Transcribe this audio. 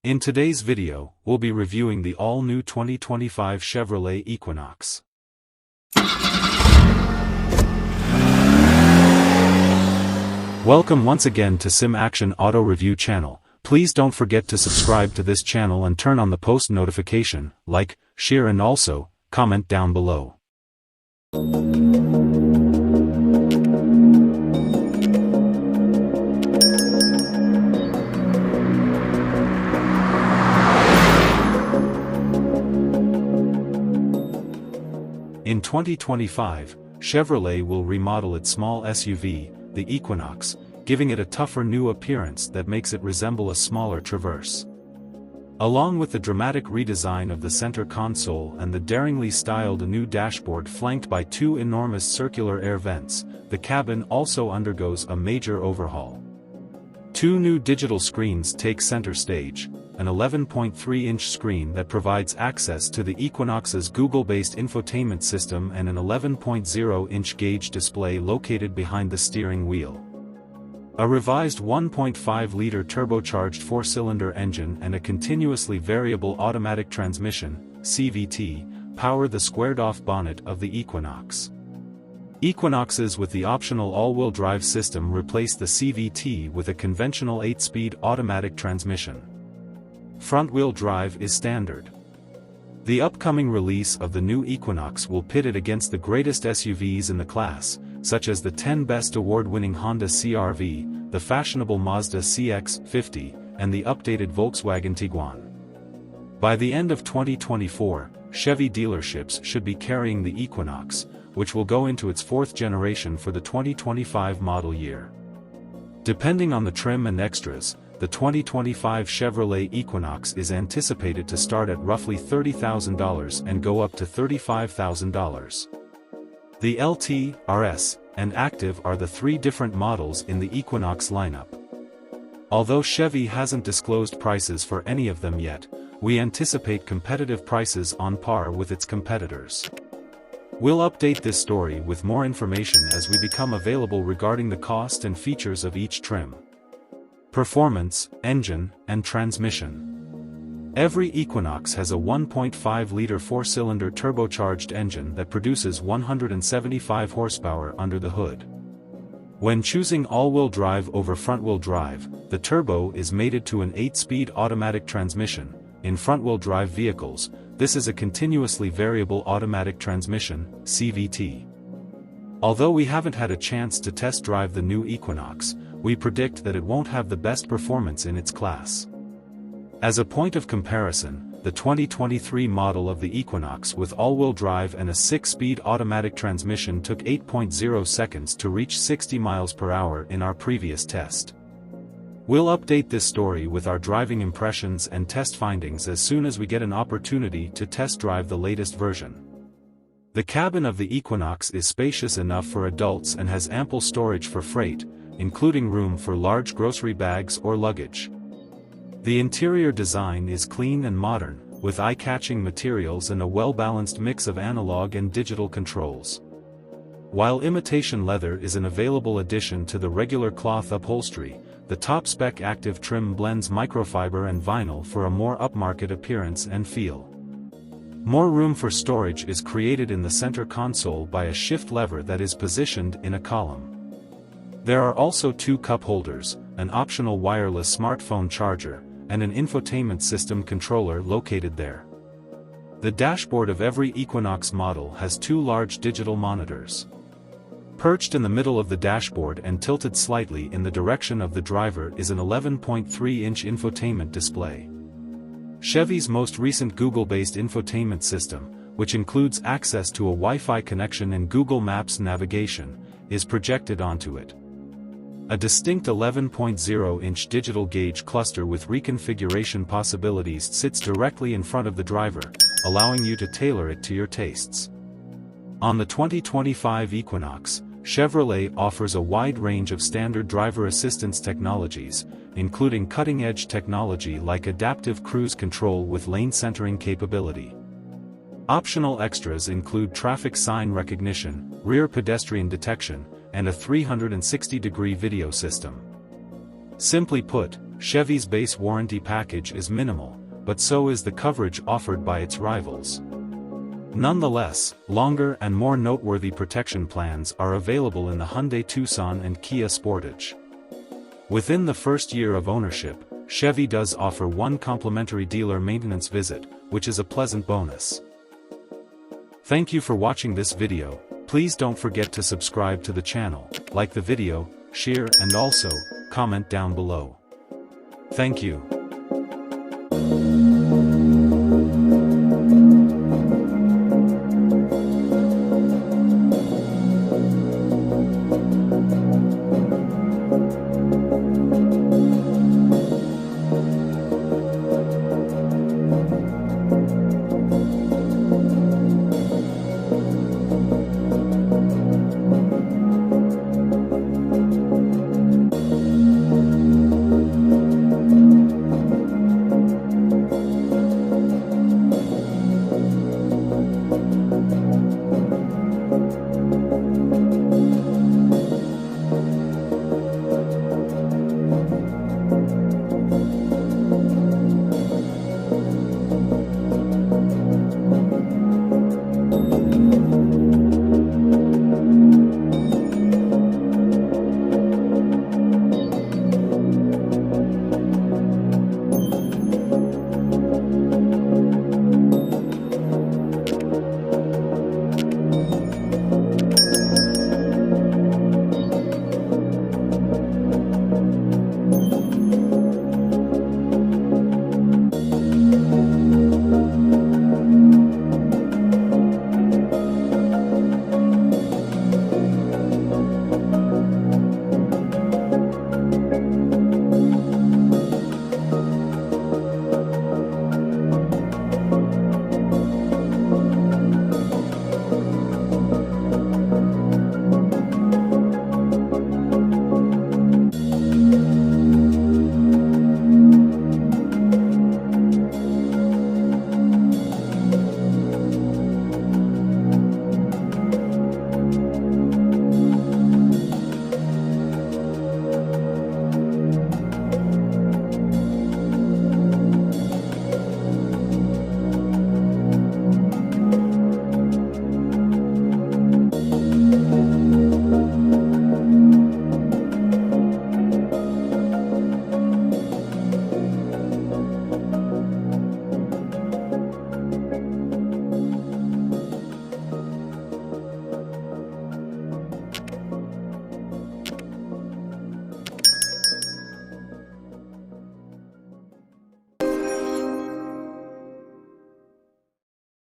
In today's video, we'll be reviewing the all-new 2025 Chevrolet Equinox. Welcome once again to Sim Action Auto Review channel. Please don't forget to subscribe to this channel and turn on the post notification, like, share and also, comment down below. In 2025, Chevrolet will remodel its small SUV, the Equinox, giving it a tougher new appearance that makes it resemble a smaller Traverse. Along with the dramatic redesign of the center console and the daringly styled new dashboard flanked by two enormous circular air vents, the cabin also undergoes a major overhaul. Two new digital screens take center stage, an 11.3-inch screen that provides access to the Equinox's Google-based infotainment system and an 11.0-inch gauge display located behind the steering wheel. A revised 1.5-liter turbocharged four-cylinder engine and a continuously variable automatic transmission, CVT, power the squared-off bonnet of the Equinox. Equinoxes with the optional all-wheel drive system replace the CVT with a conventional 8-speed automatic transmission. Front-wheel drive is standard. The upcoming release of the new Equinox will pit it against the greatest SUVs in the class, such as the 10 Best award-winning Honda CR-V, the fashionable Mazda CX-50, and the updated Volkswagen Tiguan. By the end of 2024, Chevy dealerships should be carrying the Equinox, which will go into its fourth generation for the 2025 model year. Depending on the trim and extras, the 2025 Chevrolet Equinox is anticipated to start at roughly $30,000 and go up to $35,000. The LT, RS, and Activ are the three different models in the Equinox lineup. Although Chevy hasn't disclosed prices for any of them yet, we anticipate competitive prices on par with its competitors. We'll update this story with more information as we become available regarding the cost and features of each trim. Performance, engine, and transmission. Every Equinox has a 1.5-liter four-cylinder turbocharged engine that produces 175 horsepower under the hood. When choosing all-wheel drive over front-wheel drive, the turbo is mated to an 8-speed automatic transmission. In front-wheel drive vehicles, this is a continuously variable automatic transmission, CVT. Although we haven't had a chance to test drive the new Equinox, we predict that it won't have the best performance in its class. As a point of comparison, the 2023 model of the Equinox with all-wheel drive and a 6-speed automatic transmission took 8.0 seconds to reach 60 miles per hour in our previous test. We'll update this story with our driving impressions and test findings as soon as we get an opportunity to test drive the latest version. The cabin of the Equinox is spacious enough for adults and has ample storage for freight, including room for large grocery bags or luggage. The interior design is clean and modern, with eye-catching materials and a well-balanced mix of analog and digital controls. While imitation leather is an available addition to the regular cloth upholstery, the top-spec Activ trim blends microfiber and vinyl for a more upmarket appearance and feel. More room for storage is created in the center console by a shift lever that is positioned in a column. There are also two cup holders, an optional wireless smartphone charger, and an infotainment system controller located there. The dashboard of every Equinox model has two large digital monitors. Perched in the middle of the dashboard and tilted slightly in the direction of the driver is an 11.3-inch infotainment display. Chevy's most recent Google-based infotainment system, which includes access to a Wi-Fi connection and Google Maps navigation, is projected onto it. A distinct 11.0-inch digital gauge cluster with reconfiguration possibilities sits directly in front of the driver, allowing you to tailor it to your tastes. On the 2025 Equinox, Chevrolet offers a wide range of standard driver assistance technologies, including cutting-edge technology like adaptive cruise control with lane centering capability. Optional extras include traffic sign recognition, rear pedestrian detection, and a 360-degree video system. Simply put, Chevy's base warranty package is minimal, but so is the coverage offered by its rivals. Nonetheless, longer and more noteworthy protection plans are available in the Hyundai Tucson and Kia Sportage. Within the first year of ownership, Chevy does offer one complimentary dealer maintenance visit, which is a pleasant bonus. Thank you for watching this video. Please don't forget to subscribe to the channel, like the video, share and also, comment down below. Thank you.